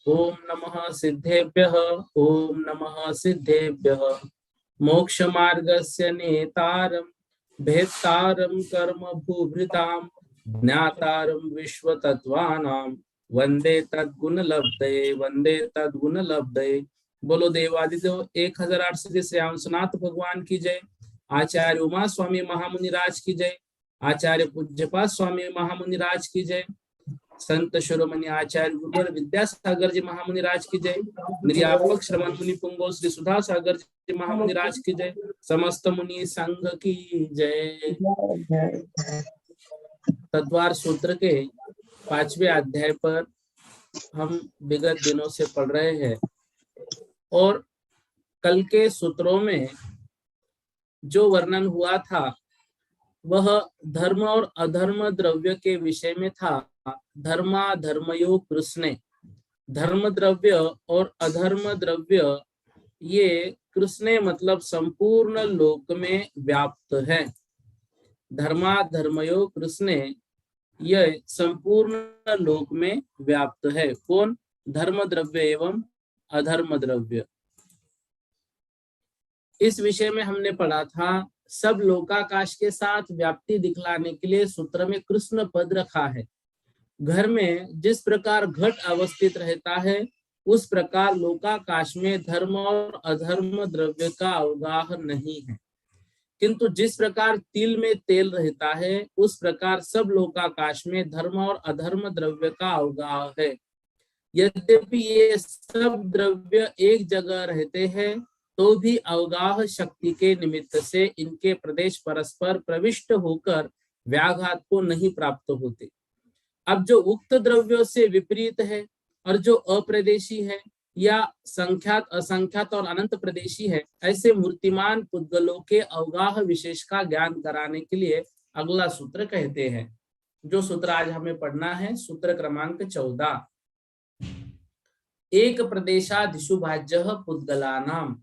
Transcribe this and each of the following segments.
ओम नमः सिद्धेभ्यः ओम नमः सिद्धेभ्यः मोक्ष मार्गस्य नेतारं भेत्तारं कर्म भूभृतां ज्ञातारं विश्वतत्त्वानां वंदे तद्गुण लब्धये। बोलो देवादिदेव 1008 श्री श्यामसनाथ भगवान की जय। आचार्य उमा स्वामी महामुनि राज की जय। आचार्य पूज्यपाद स्वामी महामुनि राज की जय। संत शिरोमणि आचार्य गुरुवर विद्यासागर जी महामुनि राज की जय। निर्यापक श्रवण मुनि पुंगो श्री सुधा सागर जी महामुनि राज की जय। समस्त मुनि संघ की जय। तद्वार सूत्र के 5वें अध्याय पर हम विगत दिनों से पढ़ रहे हैं और कल के सूत्रों में जो वर्णन हुआ था वह धर्म और अधर्म द्रव्य के विषय में था। धर्मा धर्मयो कृष्णे, धर्म द्रव्य और अधर्म द्रव्य ये कृष्णे मतलब संपूर्ण लोक में व्याप्त है। धर्मा धर्मयो कृष्णे यह संपूर्ण लोक में व्याप्त है। कौन? धर्म द्रव्य एवं अधर्म द्रव्य। इस विषय में हमने पढ़ा था सब लोकाकाश के साथ व्याप्ति दिखलाने के लिए सूत्र में कृष्ण पद रखा है। घर में जिस प्रकार घट अवस्थित रहता है उस प्रकार लोकाकाश में धर्म और अधर्म द्रव्य का अवगाह नहीं है, किंतु जिस प्रकार तिल में तेल रहता है उस प्रकार सब लोकाकाश में धर्म और अधर्म द्रव्य का अवगाह है। यद्यपि ये सब द्रव्य एक जगह रहते हैं तो भी अवगाह शक्ति के निमित्त से इनके प्रदेश परस्पर प्रविष्ट होकर व्याघात को नहीं प्राप्त होते। अब जो उक्त द्रव्यों से विपरीत है और जो अप्रदेशी है या संख्यात असंख्यात और अनंत प्रदेशी है, ऐसे मूर्तिमान पुद्गलों के अवगाह विशेष का ज्ञान कराने के लिए अगला सूत्र कहते हैं। जो सूत्र आज हमें पढ़ना है सूत्र क्रमांक 14। एक प्रदेशाधिशु भाज्य पुद्गलानाम।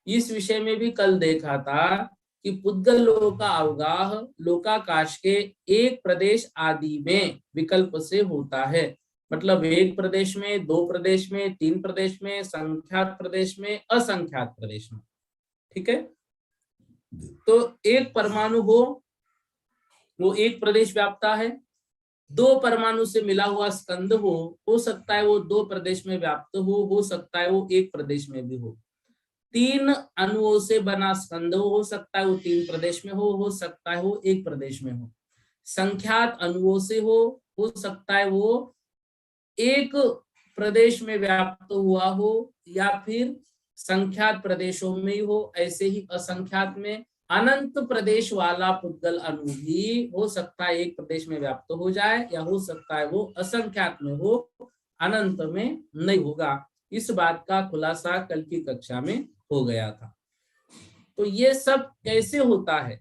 इस विषय में भी कल देखा था कि पुद्गलों का अवगाह लोकाकाश के एक प्रदेश आदि में विकल्प से होता है। मतलब एक प्रदेश में, दो प्रदेश में, तीन प्रदेश में, संख्यात प्रदेश में, असंख्यात प्रदेश में। ठीक है, तो एक परमाणु वो एक प्रदेश व्याप्ता है। दो परमाणु से मिला हुआ स्कंद हो सकता है वो दो प्रदेश में व्याप्त हो सकता है वो एक प्रदेश में भी हो। तीन अणुओं से बना स्कंद हो सकता है वो तीन प्रदेश में हो सकता है वो एक प्रदेश में हो। संख्यात अणुओं से हो सकता है वो एक प्रदेश में व्याप्त हुआ हो या फिर संख्यात प्रदेशों में ही हो। ऐसे ही असंख्यात में अनंत प्रदेश वाला पुद्गल अणु भी हो सकता है एक प्रदेश में व्याप्त हो जाए या हो सकता है वो असंख्यात में हो, अनंत में नहीं होगा। इस बात का खुलासा कल की कक्षा में हो गया था। तो ये सब कैसे होता है?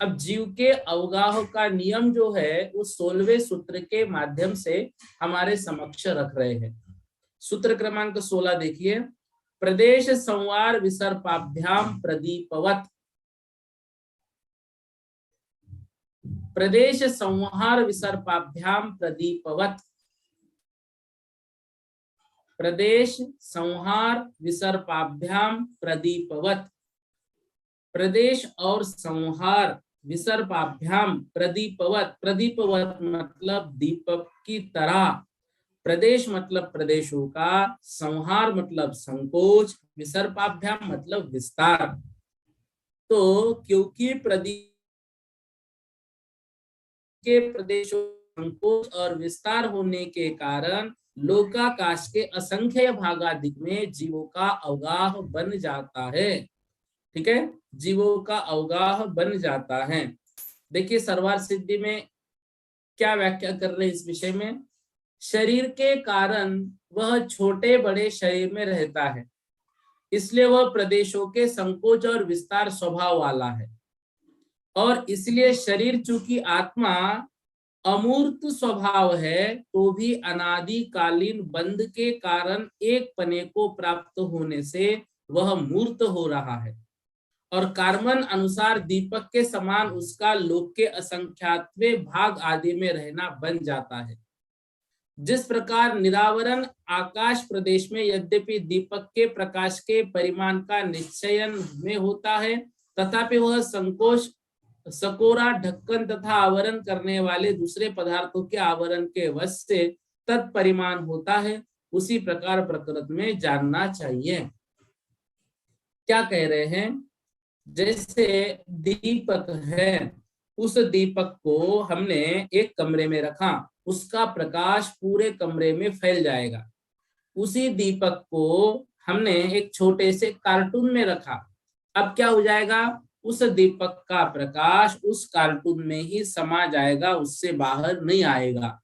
अब जीव के अवगाह का नियम जो है वो 16वें सूत्र के माध्यम से हमारे समक्ष रख रहे हैं। सूत्र क्रमांक 16 देखिए। प्रदेश संवार विसर्पाभ्याम प्रदीपवत। प्रदेश संहार विसर्पाभ्याम प्रदीपवत। प्रदेश संहार विसर्पाभ्याम प्रदीपवत। प्रदेश और संहार विसर्पाभ्याम प्रदीपवत। प्रदीपवत मतलब दीपक की तरह। प्रदेश मतलब प्रदेशों का, संहार मतलब संकोच, विसर्पाभ्याम मतलब विस्तार। तो क्योंकि प्रदीप के प्रदेशों संकोच और विस्तार होने के कारण लोकाकाश के असंख्य भागादिक में जीवों का अवगाह बन जाता है। ठीक है, जीवों का अवगाह बन जाता है। देखिए सर्वार सिद्धि में क्या व्याख्या कर रहे हैं इस विषय में। शरीर के कारण वह छोटे बड़े शरीर में रहता है, इसलिए वह प्रदेशों के संकोच और विस्तार स्वभाव वाला है। और इसलिए शरीर चूंकि आत्मा अमूर्त स्वभाव है, तो भी अनादिकालीन बंध के कारण एक पने को प्राप्त होने से वह मूर्त हो रहा है। और कार्बन अनुसार दीपक के समान उसका लोक के असंख्यातवे भाग आदि में रहना बन जाता है। जिस प्रकार निरावरण आकाश प्रदेश में यद्यपि दीपक के प्रकाश के परिमाण का निश्चयन में होता है, तथापि वह संकोच सकोरा ढक्कन तथा आवरण करने वाले दूसरे पदार्थों के आवरण के वश से तत्परिमाण होता है, उसी प्रकार प्रकृति में जानना चाहिए। क्या कह रहे हैं? जैसे दीपक है, उस दीपक को हमने एक कमरे में रखा, उसका प्रकाश पूरे कमरे में फैल जाएगा। उसी दीपक को हमने एक छोटे से कार्टून में रखा, अब क्या हो जाएगा? उस दीपक का प्रकाश उस कार्टून में ही समा जाएगा, उससे बाहर नहीं आएगा।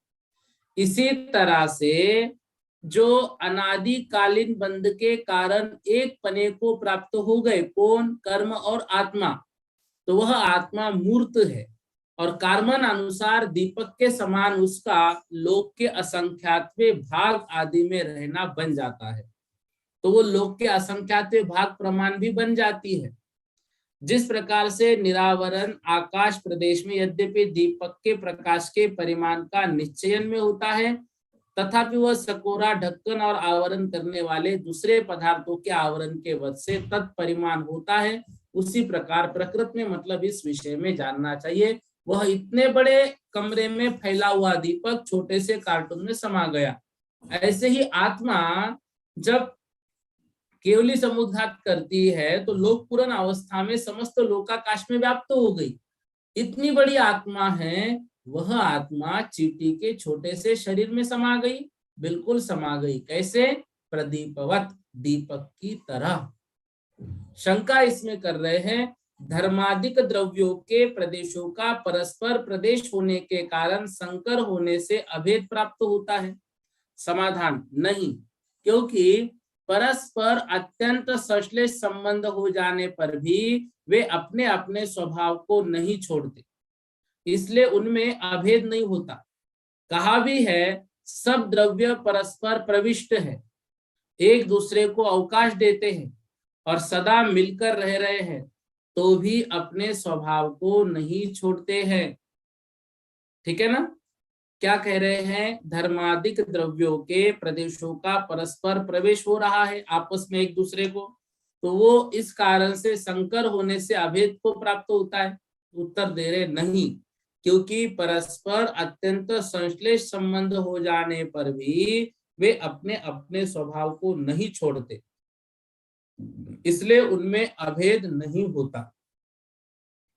इसी तरह से जो अनादिकालीन बंध के कारण एक पने को प्राप्त हो गए, कौन? कर्म और आत्मा, तो वह आत्मा मूर्त है और कार्बन अनुसार दीपक के समान उसका लोक के असंख्यातवे भाग आदि में रहना बन जाता है, तो वो लोक के असंख्यातवे भाग प्रमाण भी बन जाती है। जिस प्रकार से निरावरण आकाश प्रदेश में यद्यपि दीपक के प्रकाश के परिमाण का निश्चयन में होता है, तथापि वह सकोरा ढक्कन और आवरण करने वाले दूसरे पदार्थों के आवरण के वश से तत्परिमाण होता है, उसी प्रकार प्रकृति में मतलब इस विषय में जानना चाहिए। वह इतने बड़े कमरे में फैला हुआ दीपक छोटे से कार्टून में समा गया। ऐसे ही आत्मा जब केवली समुद्घात करती है, तो लोक पूर्ण अवस्था में समस्त लोकाकाश में व्याप्त हो गई। इतनी बड़ी आत्मा है, वह आत्मा चींटी के छोटे से शरीर में समा गई, बिल्कुल समा गई। कैसे? प्रदीपवत, दीपक की तरह। शंका इसमें कर रहे हैं, धर्मादिक द्रव्यों के प्रदेशों का परस्पर प्रदेश होने के कारण संकर होने से अभेद प्राप्त होता है। समाधान: नहीं, क्योंकि परस्पर अत्यंत सश्लेष संबंध हो जाने पर भी वे अपने अपने स्वभाव को नहीं छोड़ते, इसलिए उनमें अभेद नहीं होता। कहा भी है, सब द्रव्य परस्पर प्रविष्ट है, एक दूसरे को अवकाश देते हैं और सदा मिलकर रह रहे हैं, तो भी अपने स्वभाव को नहीं छोड़ते हैं। ठीक है ना? क्या कह रहे हैं? धर्मादिक द्रव्यों के प्रदेशों का परस्पर प्रवेश हो रहा है आपस में एक दूसरे को, तो वो इस कारण से संकर होने से अभेद को प्राप्त होता है। उत्तर दे रहे नहीं, क्योंकि परस्पर अत्यंत संश्लेष संबंध हो जाने पर भी वे अपने अपने स्वभाव को नहीं छोड़ते, इसलिए उनमें अभेद नहीं होता।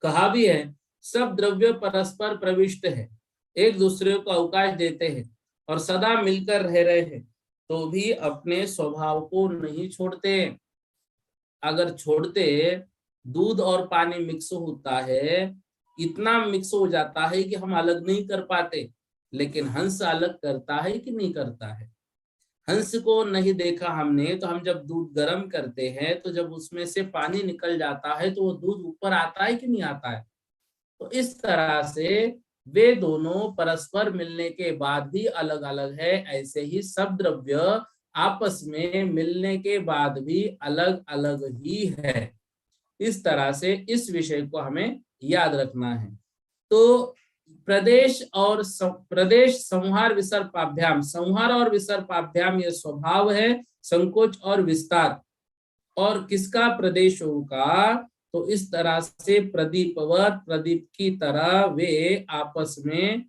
कहा भी है, सब द्रव्य परस्पर प्रविष्ट है, एक दूसरे को अवकाश देते हैं और सदा मिलकर रह रहे हैं, तो भी अपने स्वभाव को नहीं छोड़ते। अगर छोड़ते, दूध और पानी मिक्स होता है, इतना मिक्स हो जाता है कि हम अलग नहीं कर पाते, लेकिन हंस अलग करता है कि नहीं करता है? हंस को नहीं देखा हमने, तो हम जब दूध गर्म करते हैं, तो जब उसमें से पानी निकल जाता है, तो वो दूध ऊपर आता है कि नहीं आता है? तो इस तरह से वे दोनों परस्पर मिलने के बाद भी अलग अलग है, ऐसे ही सब द्रव्य आपस में मिलने के बाद भी अलग अलग ही है। इस तरह से इस विषय को हमें याद रखना है। तो प्रदेश और प्रदेश संहार विसर्पाभ्याम, संहार और विसर्पाभ्याम यह स्वभाव है, संकोच और विस्तार। और किसका? प्रदेशों का। तो इस तरह से प्रदीपवत, प्रदीप की तरह वे आपस में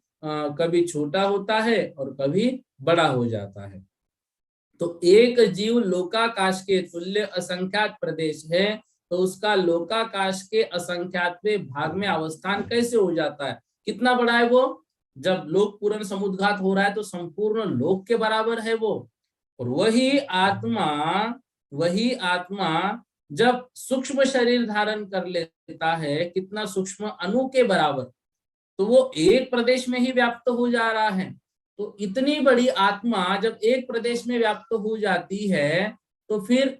कभी छोटा होता है और कभी बड़ा हो जाता है। तो एक जीव लोकाकाश के तुल्य असंख्यात प्रदेश है, तो उसका लोकाकाश के असंख्यातवें भाग में अवस्थान कैसे हो जाता है? कितना बड़ा है वो? जब लोक पूर्ण समुद्घात हो रहा है, तो संपूर्ण लोक के बराबर है वो। और वही आत्मा जब सूक्ष्म शरीर धारण कर लेता है, कितना सूक्ष्म? अणु के बराबर, तो वो एक प्रदेश में ही व्याप्त हो जा रहा है। तो इतनी बड़ी आत्मा जब एक प्रदेश में व्याप्त हो जाती है, तो फिर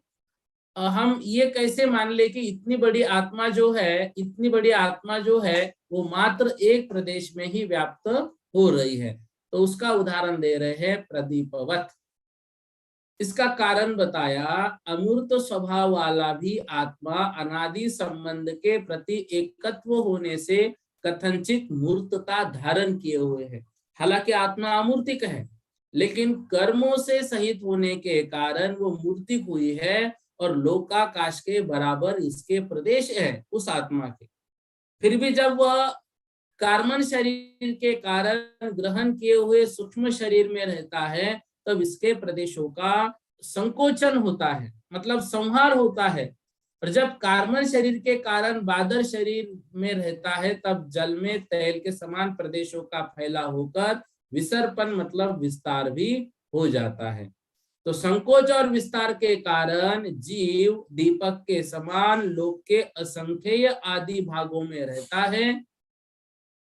हम ये कैसे मान ले कि इतनी बड़ी आत्मा जो है, इतनी बड़ी आत्मा जो है वो मात्र एक प्रदेश में ही व्याप्त हो रही है। तो उसका उदाहरण दे रहे हैं प्रदीपवत। इसका कारण बताया, अमूर्त स्वभाव वाला भी आत्मा अनादि संबंध के प्रति एकत्व होने से कथनचित मूर्तता धारण किए हुए है। हालांकि आत्मा अमूर्तिक है, लेकिन कर्मों से सहित होने के कारण वो मूर्तिक हुई है और लोकाकाश के बराबर इसके प्रदेश है उस आत्मा के। फिर भी जब वह कार्बन शरीर के कारण ग्रहण किए हुए सूक्ष्म शरीर में रहता है, तब इसके प्रदेशों का संकोचन होता है, मतलब संहार होता है। और जब कार्बन शरीर के कारण बादल शरीर में रहता है, तब जल में तेल के समान प्रदेशों का फैला होकर विसर्पण मतलब विस्तार भी हो जाता है। तो संकोच और विस्तार के कारण जीव दीपक के समान लोक के असंख्येय आदि भागों में रहता है।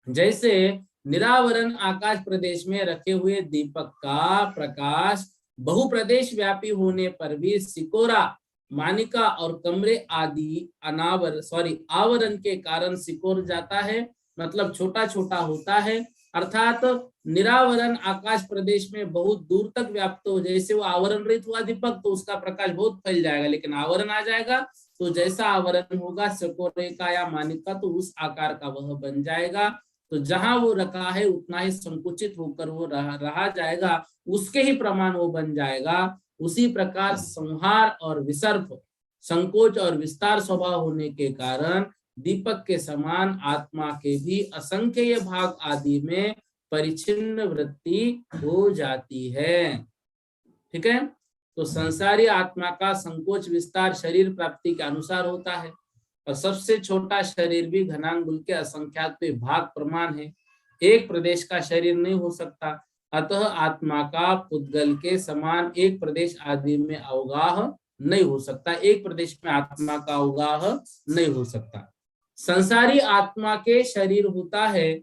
जैसे निरावरण आकाश प्रदेश में रखे हुए दीपक का प्रकाश बहुप्रदेश व्यापी होने पर भी सिकोरा, मानिका और कमरे आदि आवरण के कारण सिकोर जाता है, मतलब छोटा छोटा होता है। अर्थात निरावरण आकाश प्रदेश में बहुत दूर तक व्याप्त हो, जैसे वो आवरण रहित हुआ दीपक तो उसका प्रकाश बहुत फैल जाएगा, लेकिन आवरण आ जाएगा तो जैसा आवरण होगा सिकोरे का या मानिका, तो उस आकार का वह बन जाएगा। तो जहां वो रखा है उतना ही संकुचित होकर वो रहा जाएगा, उसके ही प्रमाण वो बन जाएगा। उसी प्रकार संहार और विसर्प, संकोच और विस्तार स्वभाव होने के कारण दीपक के समान आत्मा के भी असंख्य भाग आदि में परिचिन्न वृत्ति हो जाती है। ठीक है। तो संसारी आत्मा का संकोच विस्तार शरीर प्राप्ति के अनुसार होता है, और सबसे छोटा शरीर भी घनांगुल के असंख्यात भाग प्रमाण है। एक प्रदेश का शरीर नहीं हो सकता, अतः आत्मा का पुद्गल के समान एक प्रदेश आदि में अवगाह नहीं हो सकता, एक प्रदेश में आत्मा का अवगाह नहीं हो सकता। संसारी आत्मा के शरीर होता है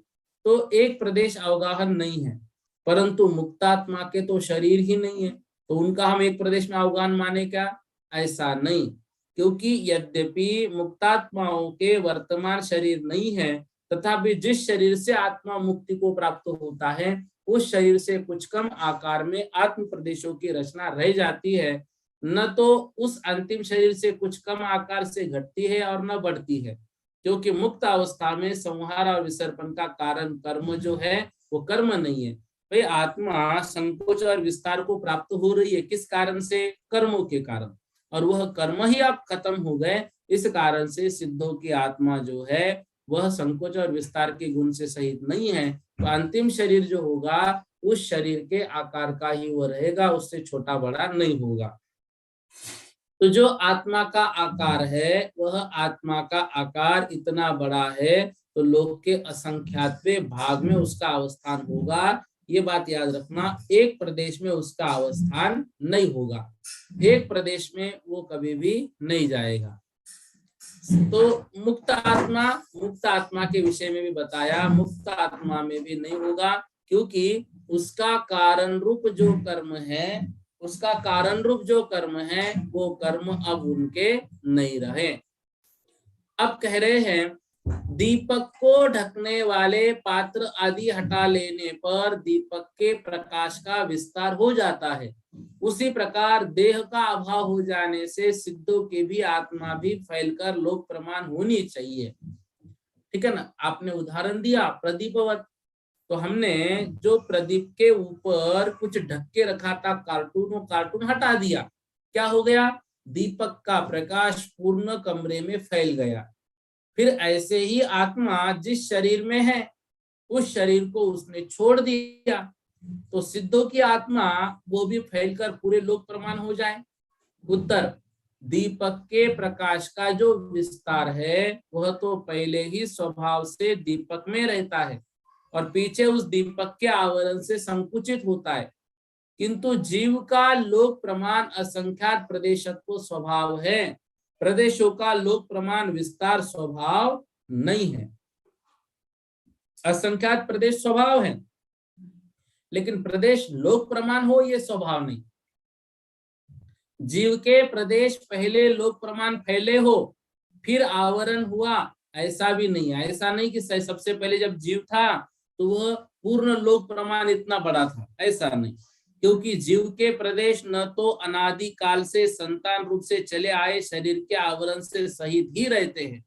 तो एक प्रदेश अवगाहन नहीं है, परंतु मुक्तात्मा के तो शरीर ही नहीं है, तो उनका हम एक प्रदेश में अवगाहन माने क्या? ऐसा नहीं, क्योंकि यद्यपि मुक्तात्माओं के वर्तमान शरीर नहीं है, तथापि जिस शरीर से आत्मा मुक्ति को प्राप्त होता है उस शरीर से कुछ कम आकार में आत्म प्रदेशों की रचना रह जाती है, न तो उस अंतिम शरीर से कुछ कम आकार से घटती है और न बढ़ती है, क्योंकि मुक्त अवस्था में संहार और विसर्पण का कारण कर्म जो है वो कर्म नहीं है। भाई आत्मा संकोच और विस्तार को प्राप्त हो रही है, किस कारण से? कर्मों के कारण, और वह कर्म ही अब खत्म हो गए। इस कारण से सिद्धों की आत्मा जो है वह संकोच और विस्तार के गुण से सहित नहीं है, तो अंतिम शरीर जो होगा उस शरीर के आकार का ही वो रहेगा, उससे छोटा बड़ा नहीं होगा। तो जो आत्मा का आकार है वह आत्मा का आकार इतना बड़ा है, तो लोक के असंख्यातवें भाग में उसका अवस्थान होगा। ये बात याद रखना, एक प्रदेश में उसका अवस्थान नहीं होगा, एक प्रदेश में वो कभी भी नहीं जाएगा। तो मुक्त आत्मा के विषय में भी बताया, मुक्त आत्मा में भी नहीं होगा, क्योंकि उसका कारण रूप जो कर्म है, उसका कारण रूप जो कर्म है वो कर्म अब उनके नहीं रहे। अब कह रहे हैं दीपक को ढकने वाले पात्र आदि हटा लेने पर दीपक के प्रकाश का विस्तार हो जाता है, उसी प्रकार देह का अभाव हो जाने से सिद्धों की भी आत्मा भी फैलकर लोक प्रमाण होनी चाहिए। ठीक है ना। आपने उदाहरण दिया प्रदीपवत, तो हमने जो प्रदीप के ऊपर कुछ ढक के रखा था कार्टून, वो कार्टून हटा दिया, क्या हो गया? दीपक का प्रकाश पूर्ण कमरे में फैल गया। फिर ऐसे ही आत्मा जिस शरीर में है उस शरीर को उसने छोड़ दिया, तो सिद्धों की आत्मा वो भी फैलकर पूरे लोक प्रमाण हो जाए। उत्तर, दीपक के प्रकाश का जो विस्तार है वह तो पहले ही स्वभाव से दीपक में रहता है और पीछे उस दीपक के आवरण से संकुचित होता है, किंतु जीव का लोक प्रमाण असंख्यात प्रदेशत्व स्वभाव है, प्रदेशों का लोक प्रमाण विस्तार स्वभाव नहीं है, असंख्यात प्रदेश स्वभाव है। लेकिन प्रदेश लोक प्रमाण हो ये स्वभाव नहीं। जीव के प्रदेश पहले लोक प्रमाण फैले हो फिर आवरण हुआ, ऐसा भी नहीं है। ऐसा नहीं कि सबसे पहले जब जीव था तो वह पूर्ण लोक प्रमाण इतना बड़ा था, ऐसा नहीं। क्योंकि जीव के प्रदेश न तो अनादि काल से संतान रूप से चले आए शरीर के आवरण से सहित ही रहते हैं।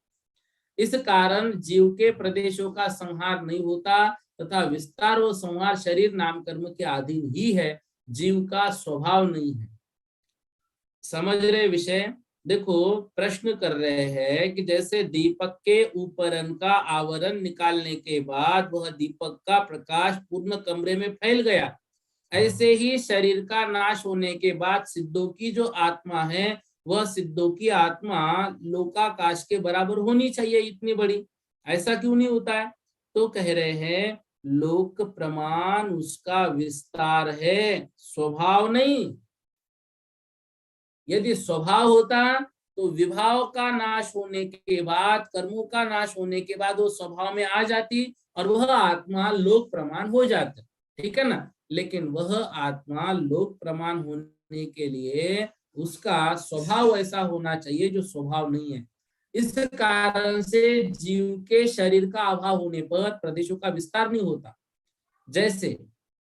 इस कारण जीव के प्रदेशों का संहार नहीं होता तथा विस्तार व संहार शरीर नाम कर्म के अधीन ही है, जीव का स्वभाव नहीं है। समझ रहे विषय? देखो प्रश्न कर रहे हैं कि जैसे दीपक के ऊपरन का आवरण निकालने के बाद वह दीपक का प्रकाश पूर्ण कमरे में फैल गया, ऐसे ही शरीर का नाश होने के बाद सिद्धों की जो आत्मा है वह सिद्धों की आत्मा लोकाकाश के बराबर होनी चाहिए, इतनी बड़ी। ऐसा क्यों नहीं होता है? तो कह रहे हैं लोक प्रमाण उसका विस्तार है, स्वभाव नहीं। यदि स्वभाव होता तो विभाव का नाश होने के बाद, कर्मों का नाश होने के बाद वो स्वभाव में आ जाती और वह आत्मा लोक प्रमाण हो जाता, ठीक है ना। लेकिन वह आत्मा लोक प्रमाण होने के लिए उसका स्वभाव ऐसा होना चाहिए जो स्वभाव नहीं है। इस कारण से जीव के शरीर का अभाव होने पर प्रदेशों का विस्तार नहीं होता। जैसे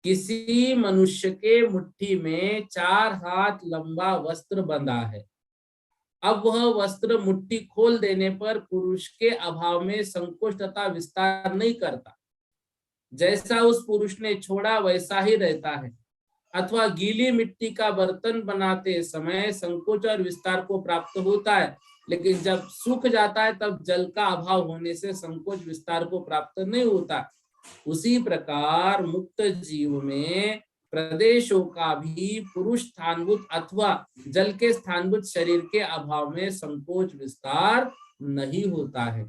किसी मनुष्य के मुट्ठी में 4 हाथ लंबा वस्त्र बंधा है, अब वह वस्त्र मुट्ठी खोल देने पर पुरुष के अभाव में संकोच तथा विस्तार नहीं करता, जैसा उस पुरुष ने छोड़ा वैसा ही रहता है। अथवा गीली मिट्टी का बर्तन बनाते समय संकोच और विस्तार को प्राप्त होता है, लेकिन जब सूख जाता है तब जल का अभाव होने से संकोच विस्तार को प्राप्त नहीं होता। उसी प्रकार मुक्त जीव में प्रदेशों का भी पुरुष स्थानभूत अथवा जल के स्थानभूत शरीर के अभाव में संकोच विस्तार नहीं होता है।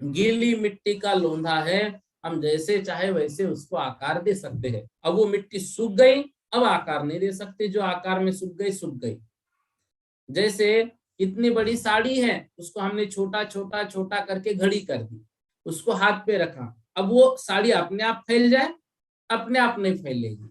गीली मिट्टी का लोंधा है, हम जैसे चाहे वैसे उसको आकार दे सकते हैं। अब वो मिट्टी सूख गई, अब आकार नहीं दे सकते, जो आकार में सूख गई सूख गई। जैसे इतनी बड़ी साड़ी है, उसको हमने छोटा छोटा छोटा करके घड़ी कर दी, उसको हाथ पे रखा, अब वो साड़ी अपने आप फैल जाए? अपने आप नहीं फैलेगी।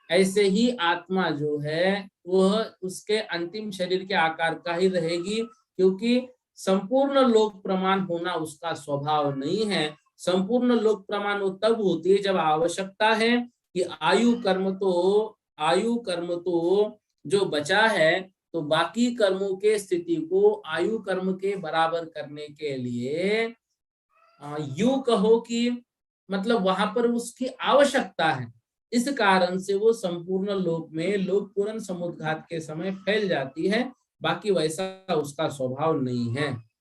ऐसे ही आत्मा जो है वह उसके अंतिम शरीर के आकार का ही रहेगी, क्योंकि संपूर्ण लोक प्रमाण होना उसका स्वभाव नहीं है। संपूर्ण लोक प्रमाण वो तब होती है जब आवश्यकता है कि आयु कर्म तो जो बचा है, तो बाकी कर्मों के स्थिति को आयु कर्म के बराबर करने के लिए यूं कहो कि मतलब वहां पर उसकी आवश्यकता है। इस कारण से वो संपूर्ण लोक में लोक पूर्ण समुद्घात के समय फैल जाती है, बाकी वैसा उसका स्वभाव नहीं है।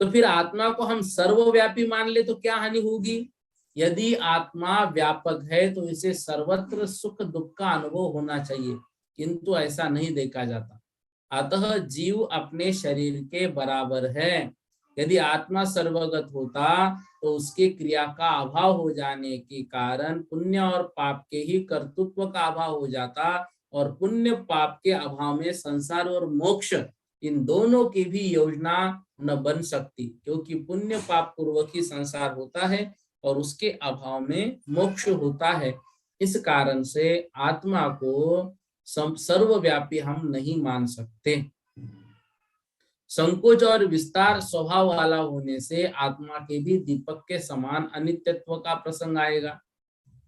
तो फिर आत्मा को हम सर्वव्यापी मान ले तो क्या हानि होगी? यदि आत्मा व्यापक है तो इसे सर्वत्र सुख दुख का अनुभव होना चाहिए, किंतु ऐसा नहीं देखा जाता। अतः जीव अपने शरीर के बराबर है। यदि आत्मा सर्वगत होता तो उसके क्रिया का अभाव हो जाने के कारण पुण्य और पाप के ही कर्तृत्व का अभाव हो जाता, और पुण्य पाप के अभाव में संसार और मोक्ष इन दोनों की भी योजना न बन सकती, क्योंकि पुण्य पाप पूर्वक ही संसार होता है और उसके अभाव में मोक्ष होता है। इस कारण से आत्मा को सर्वव्यापी हम नहीं मान सकते। संकोच और विस्तार स्वभाव वाला होने से आत्मा के भी दीपक के समान अनित्यत्व का प्रसंग आएगा।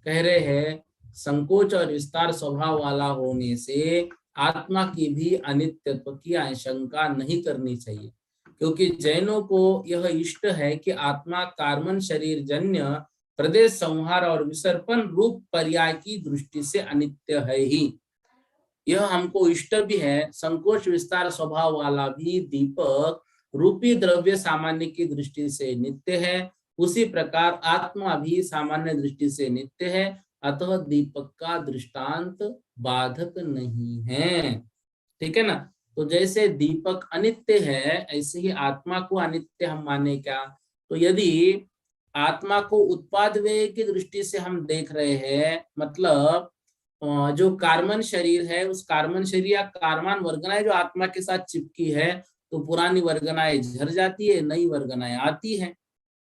कह रहे हैं संकोच और विस्तार स्वभाव वाला होने से आत्मा की भी अनित्यत्व की आशंका नहीं करनी चाहिए, क्योंकि जैनों को यह इष्ट है कि आत्मा कार्बन शरीर जन्य प्रदेश संहार और विसर्पण रूप पर्याय की दृष्टि से अनित्य है ही। यह हमको इष्ट भी है। संकोच विस्तार स्वभाव वाला भी दीपक रूपी द्रव्य सामान्य की दृष्टि से नित्य है, उसी प्रकार आत्मा भी सामान्य दृष्टि से नित्य है। अतः दीपक का दृष्टांत बाधक नहीं है, ठीक है ना। तो जैसे दीपक अनित्य है, ऐसे ही आत्मा को अनित्य हम माने क्या? तो यदि आत्मा को उत्पाद व्यय की दृष्टि से हम देख रहे हैं, मतलब जो कार्बन शरीर है, उस कार्बन शरीर या कार्बन वर्गनाएं जो आत्मा के साथ चिपकी है, तो पुरानी वर्गनाएं झर जाती है, नई वर्गनाएं आती है,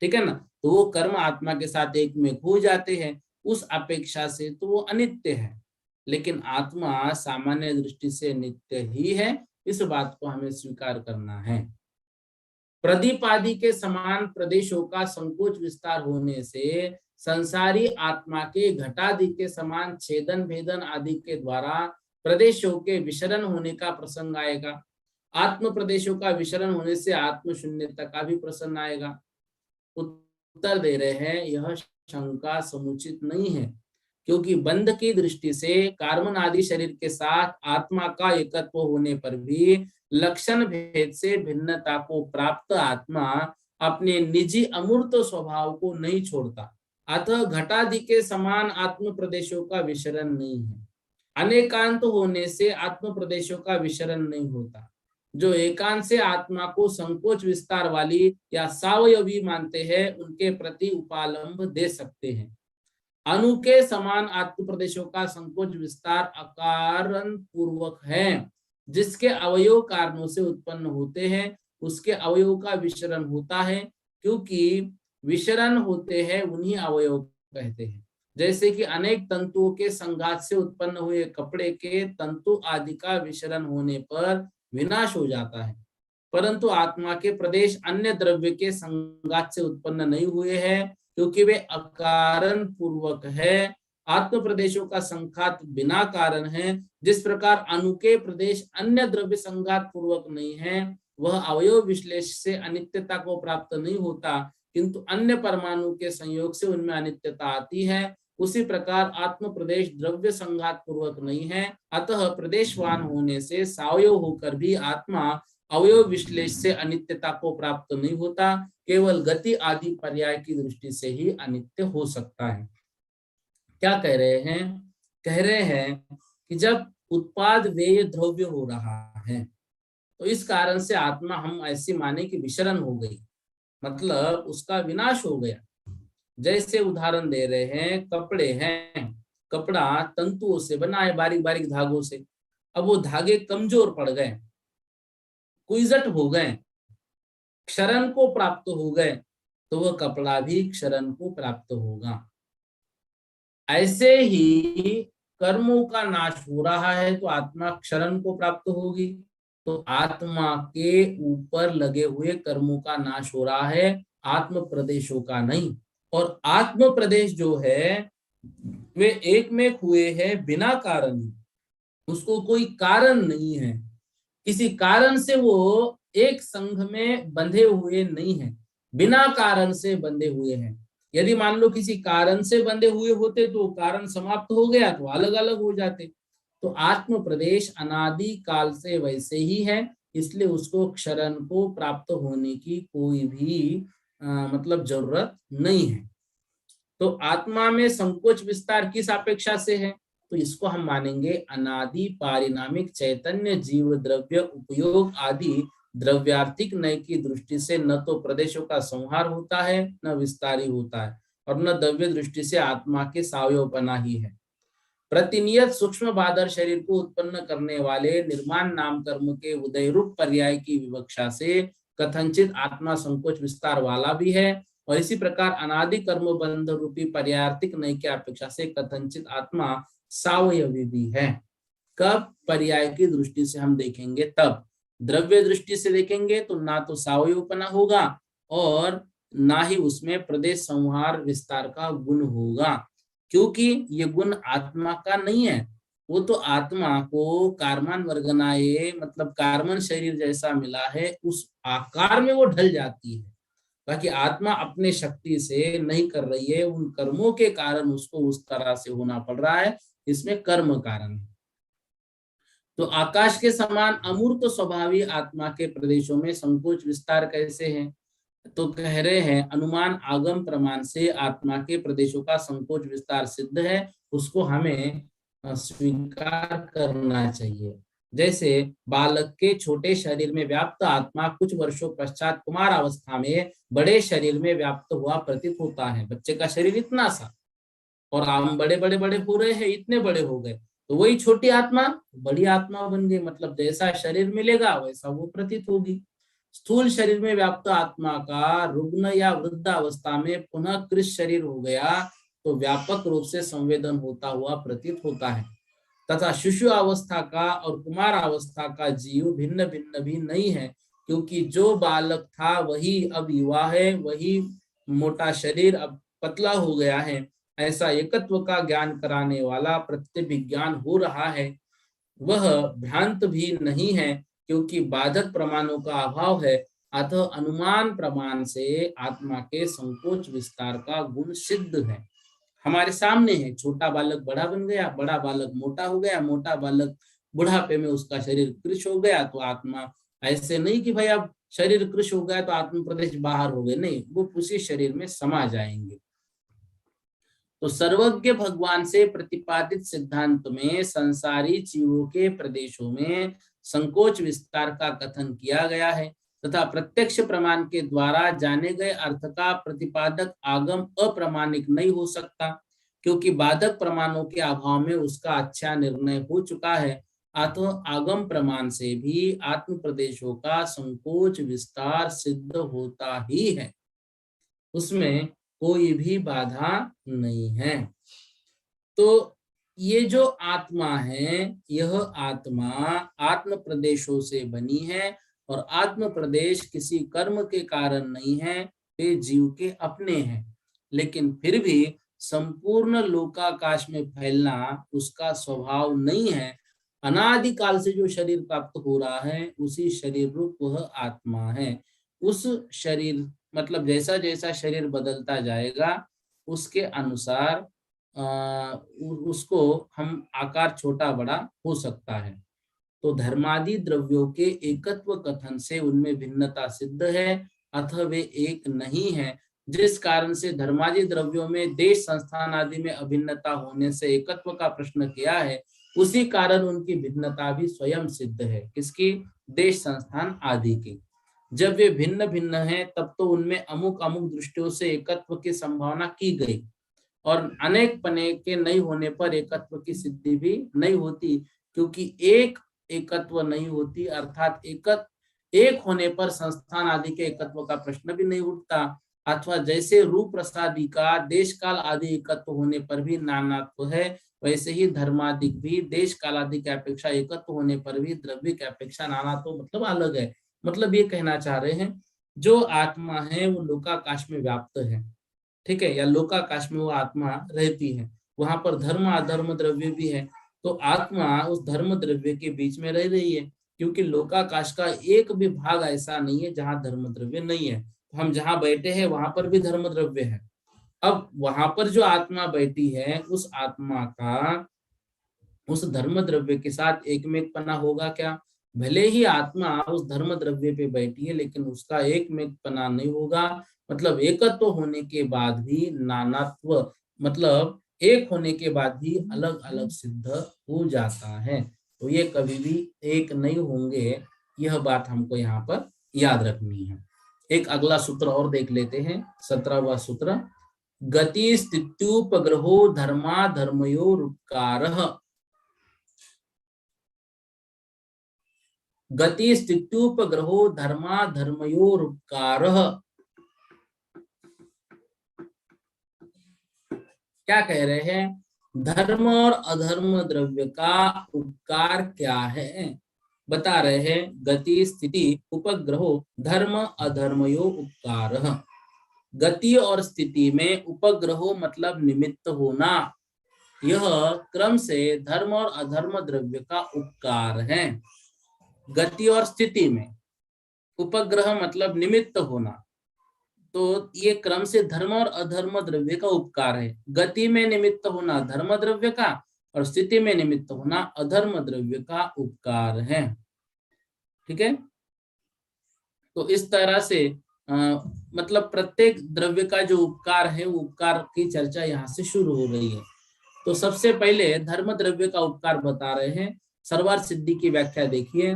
ठीक है ना। तो वो कर्म आत्मा के साथ एक में खो जाते हैं। उस अपेक्षा से तो वो अनित्य है, लेकिन आत्मा सामान्य दृष्टि से नित्य ही है। इस बात को हमें स्वीकार करना है। प्रदीप आदि के समान प्रदेशों का संकोच विस्तार होने से संसारी आत्मा के घटादि के समान छेदन भेदन आदि के द्वारा प्रदेशों के विशरण होने का प्रसंग आएगा। आत्म प्रदेशों का विशरण होने से आत्म शून्यता का भी प्रसंग आएगा। उत्तर दे रहे हैं, यह शंका समुचित नहीं है, क्योंकि बंध की दृष्टि से कार्बन आदि शरीर के साथ आत्मा का एकत्व होने पर भी लक्षण भेद से भिन्नता को प्राप्त आत्मा अपने निजी अमूर्त स्वभाव को नहीं छोड़ता। अतः घटादि के समान आत्म प्रदेशों का विशरण नहीं है। अनेकांत होने से आत्म प्रदेशों का विशरण नहीं होता। जो एकांत से आत्मा को संकोच विस्तार वाली या सावयवी मानते हैं, उनके प्रति उपालंब दे सकते हैं। अणु के समान आत्म प्रदेशों का संकोच विस्तार अकारण पूर्वक है। जिसके अवयव कारणों से उत्पन्न होते हैं, उसके अवयव का विशरण होता है, क्योंकि विशरण होते हैं उन्हीं अवयव कहते हैं। जैसे कि अनेक तंतुओं के संघात से उत्पन्न हुए कपड़े के तंतु आदि का विशरण होने पर विनाश हो जाता है, परंतु आत्मा के प्रदेश अन्य द्रव्य के संघात से उत्पन्न नहीं हुए हैं, क्योंकि वे अकारण पूर्वक है। आत्म प्रदेशों का संघात बिना कारण है। जिस प्रकार अणु के प्रदेश अन्य द्रव्य संघात पूर्वक नहीं है, वह अवयव विश्लेष से अनित्यता को प्राप्त नहीं होता, किंतु अन्य परमाणु के संयोग से उनमें अनित्यता आती है। उसी प्रकार आत्म प्रदेश द्रव्य संघात पूर्वक नहीं है, अतः प्रदेशवान होने से सावयव होकर भी आत्मा अवयव विश्लेष से अनित्यता को प्राप्त नहीं होता, केवल गति आदि पर्याय की दृष्टि से ही अनित्य हो सकता है। क्या कह रहे हैं? कह रहे हैं कि जब उत्पाद व्यय द्रव्य हो रहा है, तो इस कारण से आत्मा हम ऐसी माने कि विशरण हो गई, मतलब उसका विनाश हो गया। जैसे उदाहरण दे रहे हैं, कपड़े हैं, कपड़ा तंतुओं से बना है, बारीक बारीक धागों से। अब वो धागे कमजोर पड़ गए, कुइजट हो गए, क्षरण को प्राप्त हो गए, तो वह कपड़ा भी क्षरण को प्राप्त होगा। ऐसे ही कर्मों का नाश हो रहा है तो आत्मा क्षरण को प्राप्त होगी। तो आत्मा के ऊपर लगे हुए कर्मों का नाश हो रहा है, आत्म प्रदेशों का नहीं। और आत्म प्रदेश जो है वे एक में हुए हैं बिना कारण, उसको कोई कारण नहीं है, किसी कारण से वो एक संघ में बंधे हुए नहीं है, बिना कारण से बंधे हुए हैं। यदि मान लो किसी कारण से बंधे हुए होते तो कारण समाप्त हो गया तो अलग अलग हो जाते। तो आत्म प्रदेश अनादि काल से वैसे ही है, इसलिए उसको क्षरण को प्राप्त होने की कोई भी मतलब जरूरत नहीं है। तो आत्मा में संकोच विस्तार किस अपेक्षा से है? तो इसको हम मानेंगे अनादि पारिणामिक चैतन्य जीव द्रव्य उपयोग आदि द्रव्यार्थिक नय की दृष्टि से न तो प्रदेशों का संहार होता है, न विस्तारी होता है, और न द्रव्य दृष्टि से आत्मा के सावयवपना ही है। प्रतिनियत सूक्ष्म बादर शरीर को उत्पन्न करने वाले निर्माण नाम कर्म के उदय रूप पर्याय की विवक्षा से कथनचित आत्मा संकोच विस्तार वाला भी है, और इसी प्रकार अनादि कर्म बंध रूपी पर्यार्थिक नय की अपेक्षा से कथनचित आत्मा सावयवी भी है। कब? पर्याय की दृष्टि से हम देखेंगे तब। द्रव्य दृष्टि से देखेंगे तो ना तो सावयवपना होगा और ना ही उसमें प्रदेश संहार विस्तार का गुण होगा, क्योंकि ये गुण आत्मा का नहीं है। वो तो आत्मा को कार्मान वर्गनाए मतलब कार्मन शरीर जैसा मिला है, उस आकार में वो ढल जाती है। बाकी आत्मा अपने शक्ति से नहीं कर रही है, उन कर्मों के कारण उसको उस तरह से होना पड़ रहा है, इसमें कर्म कारण है। तो आकाश के समान अमूर्त स्वभावी आत्मा के प्रदेशों में संकोच विस्तार कैसे है? तो कह रहे हैं अनुमान आगम प्रमाण से आत्मा के प्रदेशों का संकोच विस्तार सिद्ध है, उसको हमें स्वीकार करना चाहिए। जैसे बालक के छोटे शरीर में व्याप्त आत्मा कुछ वर्षों पश्चात कुमार अवस्था में बड़े शरीर में व्याप्त हुआ प्रतीत होता है। बच्चे का शरीर इतना सा और हम बड़े बड़े बड़े हो रहे हैं, इतने बड़े हो गए, तो वही छोटी आत्मा बड़ी आत्मा बन गई, मतलब जैसा शरीर मिलेगा वैसा वो प्रतीत होगी। स्थूल शरीर में व्याप्त आत्मा का रुग्ण या वृद्ध अवस्था में पुनः कृष शरीर हो गया, तो व्यापक रूप से संवेदन होता हुआ प्रतीत होता है, तथा शिशु अवस्था का और कुमार अवस्था का जीव भिन्न भिन्न भी नहीं है, क्योंकि जो बालक था वही अब युवा है, वही मोटा शरीर अब पतला हो गया है। ऐसा एकत्व का ज्ञान कराने वाला प्रत्यभिज्ञान हो रहा है, वह भ्रांत भी नहीं है, क्योंकि बाधक प्रमाणों का अभाव है। अतः अनुमान प्रमाण से आत्मा के संकोच विस्तार का गुण सिद्ध है। हमारे सामने है, छोटा बालक बड़ा बन गया, बड़ा बालक मोटा हो गया, मोटा बालक बुढ़ापे में उसका शरीर कृश हो गया, तो आत्मा ऐसे नहीं कि भाई अब शरीर कृश हो गया तो आत्म प्रदेश बाहर हो गए, नहीं, वो उसी शरीर में समा जाएंगे। तो सर्वज्ञ भगवान से प्रतिपादित सिद्धांत में संसारी जीवों के प्रदेशों में संकोच विस्तार का कथन किया गया है, तथा प्रत्यक्ष प्रमाण के द्वारा जाने गए अर्थ का प्रतिपादक आगम अप्रमाणिक नहीं हो सकता, क्योंकि बाधक प्रमाणों के अभाव में उसका अच्छा निर्णय हो चुका है। अतः आगम प्रमाण से भी आत्म प्रदेशों का संकोच विस्तार सिद्ध होता ही है, उसमें कोई भी बाधा नहीं है। तो ये जो आत्मा है, यह आत्मा आत्म प्रदेशों से बनी है, और आत्म प्रदेश किसी कर्म के कारण नहीं है, वे जीव के अपने हैं। लेकिन फिर भी संपूर्ण लोकाकाश में फैलना उसका स्वभाव नहीं है। अनादिकाल से जो शरीर प्राप्त हो रहा है, उसी शरीर रूप वह आत्मा है। उस शरीर मतलब जैसा जैसा शरीर बदलता जाएगा, उसके अनुसार उसको हम आकार छोटा बड़ा हो सकता है। तो धर्मादि द्रव्यों के एकत्व कथन से उनमें भिन्नता सिद्ध है, अतः वे एक नहीं है। जिस कारण से धर्मादि द्रव्यों में देश संस्थान आदि में अभिन्नता होने से एकत्व का प्रश्न किया है, उसी कारण उनकी भिन्नता भी स्वयं सिद्ध है। किसकी? देश संस्थान आदि की। जब वे भिन्न भिन्न हैं, तब तो उनमें अमुक अमुक दृष्टियों से एकत्व की संभावना की गई, और अनेक पने के नहीं होने पर एकत्व की सिद्धि भी नहीं होती, क्योंकि एक एकत्व नहीं होती, अर्थात एक होने पर संस्थान आदि के एकत्व का प्रश्न भी नहीं उठता। अथवा जैसे रूप प्रसादी का देश काल आदि एकत्व होने पर भी नानात्व है, वैसे ही धर्मादिक भी देश काल आदि की अपेक्षा एकत्व होने पर भी द्रव्य की अपेक्षा नानात्व मतलब अलग है। मतलब ये कहना चाह रहे हैं, जो आत्मा है वो लोकाकाश में व्याप्त है, ठीक है, या लोकाकाश में वो आत्मा रहती है, वहां पर धर्म अधर्म द्रव्य भी है। तो आत्मा उस धर्म द्रव्य के बीच में रह रही है, क्योंकि लोकाकाश का एक भी भाग ऐसा नहीं है जहां धर्म द्रव्य नहीं है। हम जहां बैठे हैं वहां पर भी धर्म द्रव्य है। अब वहां पर जो आत्मा बैठी है, उस आत्मा का उस धर्म द्रव्य के साथ एक में पना होगा क्या? भले ही आत्मा उस धर्म द्रव्य पे बैठी है, लेकिन उसका एक में पना नहीं होगा। मतलब एकत्व होने के बाद भी नानात्व, मतलब एक होने के बाद भी अलग अलग सिद्ध हो जाता है। तो ये कभी भी एक नहीं होंगे, यह बात हमको यहाँ पर याद रखनी है। एक अगला सूत्र और देख लेते हैं, 17वां सूत्र। गति स्थित्युपग्रहो धर्मा धर्मयोरुपकारः। गति स्थित्युपग्रहो धर्मा धर्मयोरुपकारः। क्या कह रहे हैं? धर्म और अधर्म द्रव्य का उपकार क्या है? बता रहे हैं, गति स्थिति उपग्रहो धर्म अधर्मयो उपकारः। गति और स्थिति में उपग्रहो मतलब निमित्त होना, यह क्रम से धर्म और अधर्म द्रव्य का उपकार है। गति और स्थिति में उपग्रह मतलब निमित्त होना, तो ये क्रम से धर्म और अधर्म द्रव्य का उपकार है। गति में निमित्त होना धर्म द्रव्य का, और स्थिति में निमित्त होना अधर्म द्रव्य का उपकार है। ठीक है, तो इस तरह से मतलब प्रत्येक द्रव्य का जो उपकार है, वो उपकार की चर्चा यहाँ से शुरू हो रही है। तो सबसे पहले धर्म द्रव्य का उपकार बता रहे हैं। सर्वार्थ सिद्धि की व्याख्या देखिए।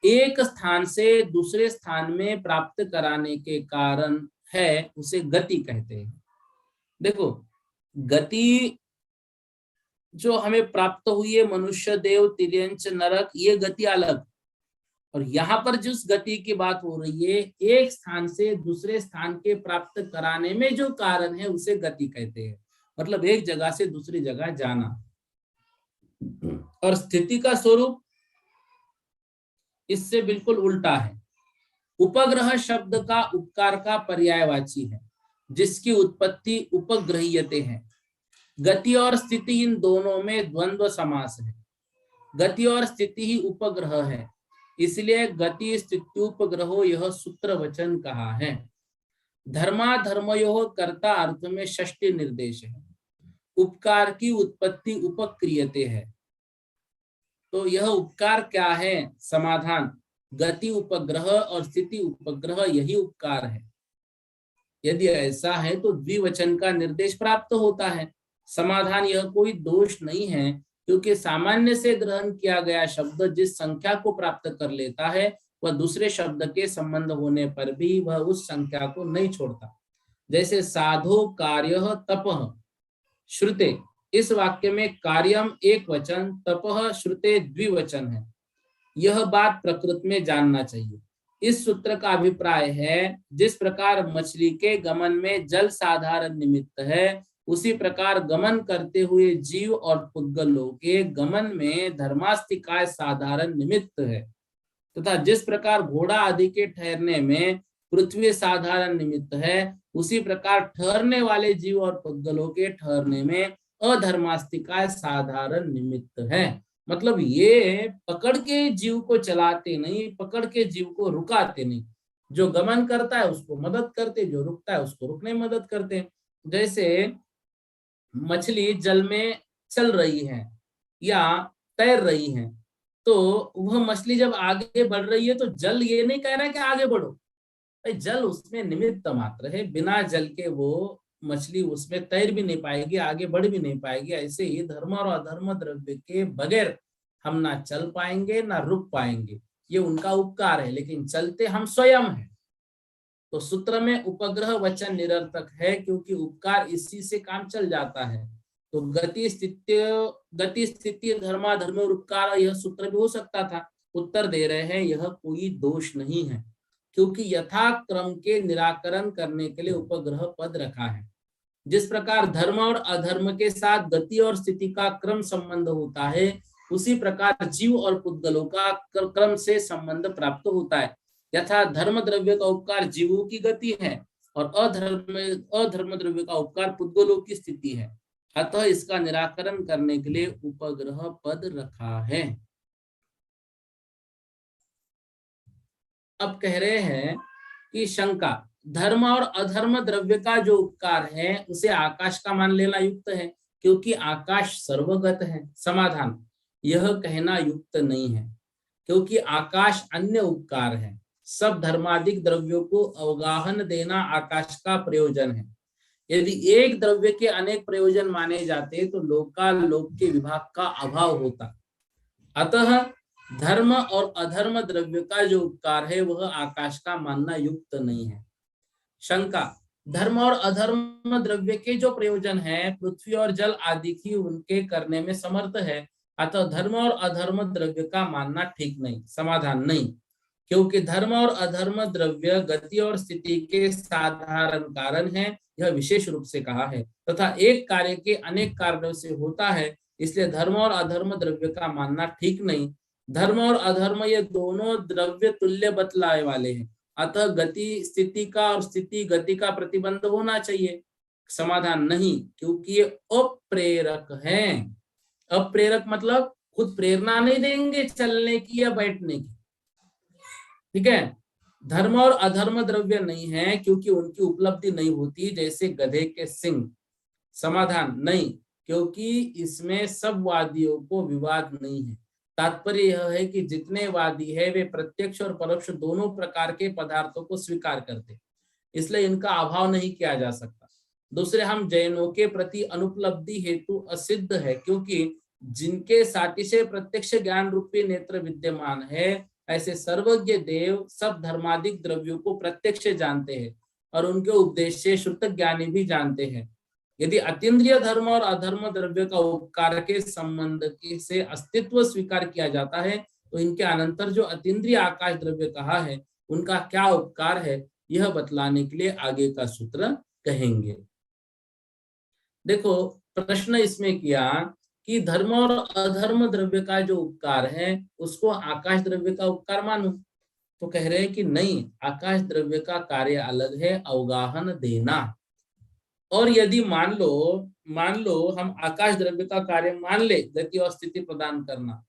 एक स्थान से दूसरे स्थान में प्राप्त कराने के कारण है, उसे गति कहते हैं। देखो, गति जो हमें प्राप्त हुई है, मनुष्य देव तिर्यंच नरक, ये गति अलग, और यहाँ पर जिस गति की बात हो रही है, एक स्थान से दूसरे स्थान के प्राप्त कराने में जो कारण है, उसे गति कहते हैं। मतलब एक जगह से दूसरी जगह जाना। और स्थिति का स्वरूप इससे बिल्कुल उल्टा है। उपग्रह शब्द का उपकार का पर्यायवाची है, जिसकी उत्पत्ति उपग्रहीयते है। गति और स्थिति इन दोनों में द्वंद्व समास है। गति और स्थिति ही उपग्रह है, इसलिए गति स्थिति उपग्रहो यह सूत्र वचन कहा है। धर्माधर्मयोः कर्ता अर्थ में षष्ठी निर्देश है। उपकार की उत्पत्ति उपक्रियते है। तो यह उपकार क्या है? समाधान, गति उपग्रह और स्थिति उपग्रह यही उपकार है। यदि ऐसा है तो द्विवचन का निर्देश प्राप्त होता है। समाधान, यह कोई दोष नहीं है, क्योंकि सामान्य से ग्रहण किया गया शब्द जिस संख्या को प्राप्त कर लेता है वह दूसरे शब्द के संबंध होने पर भी वह उस संख्या को नहीं छोड़ता। जैसे साधो कार्यः तपः श्रुते, इस वाक्य में कार्यम एक वचन, तपः श्रुते द्विवचन है। यह बात प्रकृत में जानना चाहिए। इस सूत्र का अभिप्राय है, जिस प्रकार मछली के गमन में जल साधारण निमित्त है, उसी प्रकार गमन करते हुए जीव और पुद्गलों के गमन में धर्मास्तिकाय साधारण निमित्त है, तथा जिस प्रकार घोड़ा आदि के ठहरने में पृथ्वी साधारण निमित्त है, उसी प्रकार ठहरने वाले जीव और पुद्गलों के ठहरने में अधर्मास्तिकाय साधारण निमित्त है। मतलब ये पकड़ के जीव को चलाते नहीं, पकड़ के जीव को रुकाते नहीं। जो गमन करता है उसको मदद करते, जो रुकता है उसको रुकने में मदद करते हैं। जैसे मछली जल में चल रही है या तैर रही है, तो वह मछली जब आगे बढ़ रही है तो जल ये नहीं कह रहा है कि आगे बढ़ो, भाई जल उसमें निमित्त मात्र है। बिना जल के वो मछली उसमें तैर भी नहीं पाएगी, आगे बढ़ भी नहीं पाएगी। ऐसे ही धर्म और अधर्म द्रव्य के बगैर हम ना चल पाएंगे ना रुक पाएंगे। ये उनका उपकार है, लेकिन चलते हम स्वयं हैं। तो सूत्र में उपग्रह वचन निरर्थक है, क्योंकि उपकार इसी से काम चल जाता है। तो गति स्थिति धर्माधर्म और उपकार, यह सूत्र भी हो सकता था। उत्तर दे रहे हैं यह कोई दोष नहीं है, क्योंकि यथाक्रम के निराकरण करने के लिए उपग्रह पद रखा है। जिस प्रकार धर्म और अधर्म के साथ गति और स्थिति का क्रम संबंध होता है, उसी प्रकार जीव और पुद्गलों का क्रम से संबंध प्राप्त होता है। यथा धर्म द्रव्य का उपकार जीवों की गति है और अधर्म द्रव्य का उपकार पुद्गलों की स्थिति है। अतः इसका निराकरण करने के लिए उपग्रह पद रखा है। अब कह रहे हैं कि शंका, धर्म और अधर्म द्रव्य का जो उपकार है उसे आकाश का मान लेना युक्त है, क्योंकि आकाश सर्वगत है। समाधान, यह कहना युक्त नहीं है, क्योंकि आकाश अन्य उपकार है। सब धर्मादिक द्रव्यों को अवगाहन देना आकाश का प्रयोजन है। यदि एक द्रव्य के अनेक प्रयोजन माने जाते तो लोकालोक के विभाग का अभाव होता। अतः धर्म और अधर्म द्रव्य का जो उपकार है वह आकाश का मानना युक्त नहीं है। शंका, धर्म और अधर्म द्रव्य के जो प्रयोजन है पृथ्वी और जल आदि की उनके करने में समर्थ है, अतः धर्म और अधर्म द्रव्य का मानना ठीक नहीं। समाधान, नहीं, क्योंकि धर्म और अधर्म द्रव्य गति और स्थिति के साधारण कारण है, यह विशेष रूप से कहा है, तथा एक कार्य के अनेक कारणों से होता है, इसलिए धर्म और अधर्म द्रव्य का मानना ठीक नहीं। धर्म और अधर्म ये दोनों द्रव्य तुल्य बतलाए वाले हैं, अतः गति स्थिति का और स्थिति गति का प्रतिबंध होना चाहिए। समाधान, नहीं, क्योंकि ये अप्रेरक हैं। अप्रेरक मतलब खुद प्रेरणा नहीं देंगे चलने की या बैठने की। ठीक है, धर्म और अधर्म द्रव्य नहीं है क्योंकि उनकी उपलब्धि नहीं होती, जैसे गधे के सिंग। समाधान, नहीं, क्योंकि इसमें सब वादियों को विवाद नहीं है। तात्पर्य यह है कि जितने वादी है वे प्रत्यक्ष और परोक्ष दोनों प्रकार के पदार्थों को स्वीकार करते, इसलिए इनका अभाव नहीं किया जा सकता। दूसरे, हम जैनों के प्रति अनुपलब्धि हेतु असिद्ध है, क्योंकि जिनके सातिशय प्रत्यक्ष ज्ञान रूपी नेत्र विद्यमान है, ऐसे सर्वज्ञ देव सब धर्मादिक द्रव्यों को प्रत्यक्ष जानते हैं और उनके उपदेश से श्रुत ज्ञानी भी जानते हैं। यदि अतीन्द्रिय धर्म और अधर्म द्रव्य का उपकार के संबंध से अस्तित्व स्वीकार किया जाता है, तो इनके अनंतर जो अतीन्द्रिय आकाश द्रव्य कहा है उनका क्या उपकार है, यह बतलाने के लिए आगे का सूत्र कहेंगे। देखो प्रश्न इसमें किया कि धर्म और अधर्म द्रव्य का जो उपकार है उसको आकाश द्रव्य का उपकार मानो, तो कह रहे हैं कि नहीं, आकाश द्रव्य का कार्य अलग है, अवगाहन देना। और यदि मान लो हम आकाश द्रव्य का कार्य मान ले गति और स्थिति प्रदान करना,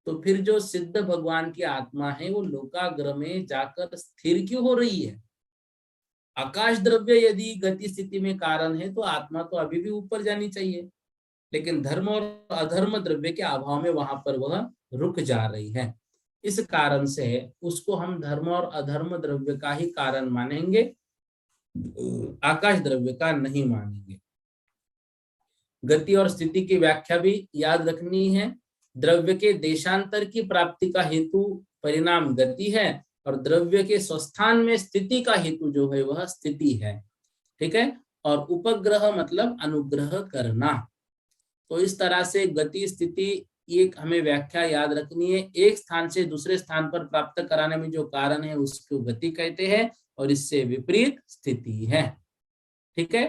तो फिर जो सिद्ध भगवान की आत्मा है वो लोकाग्र में जाकर स्थिर क्यों हो रही है? आकाश द्रव्य यदि गति स्थिति में कारण है तो आत्मा तो अभी भी ऊपर जानी चाहिए, लेकिन धर्म और अधर्म द्रव्य के अभाव में वहां पर वह रुक जा रही है। इस कारण से उसको हम धर्म और अधर्म द्रव्य का ही कारण मानेंगे, आकाश द्रव्य का नहीं मानेंगे। गति और स्थिति की व्याख्या भी याद रखनी है। द्रव्य के देशांतर की प्राप्ति का हेतु परिणाम गति है, और द्रव्य के स्वस्थान में स्थिति का हेतु जो है वह स्थिति है। ठीक है। और उपग्रह मतलब अनुग्रह करना। तो इस तरह से गति स्थिति एक हमें व्याख्या याद रखनी है। एक स्थान से दूसरे स्थान पर प्राप्त कराने में जो कारण है उसको गति कहते हैं, और इससे विपरीत स्थिति है। ठीक है।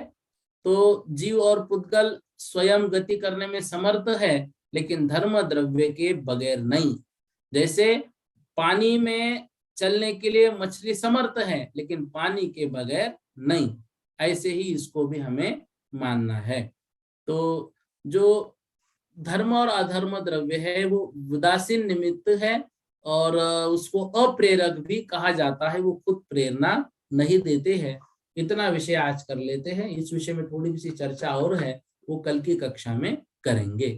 तो जीव और पुद्गल स्वयं गति करने में समर्थ है, लेकिन धर्म द्रव्य के बगैर नहीं। जैसे पानी में चलने के लिए मछली समर्थ है, लेकिन पानी के बगैर नहीं, ऐसे ही इसको भी हमें मानना है। तो जो धर्म और अधर्म द्रव्य है वो उदासीन निमित्त है, और उसको अप्रेरक भी कहा जाता है, वो खुद प्रेरणा नहीं देते हैं। इतना विषय आज कर लेते हैं। इस विषय में थोड़ी सी चर्चा और है, वो कल की कक्षा में करेंगे।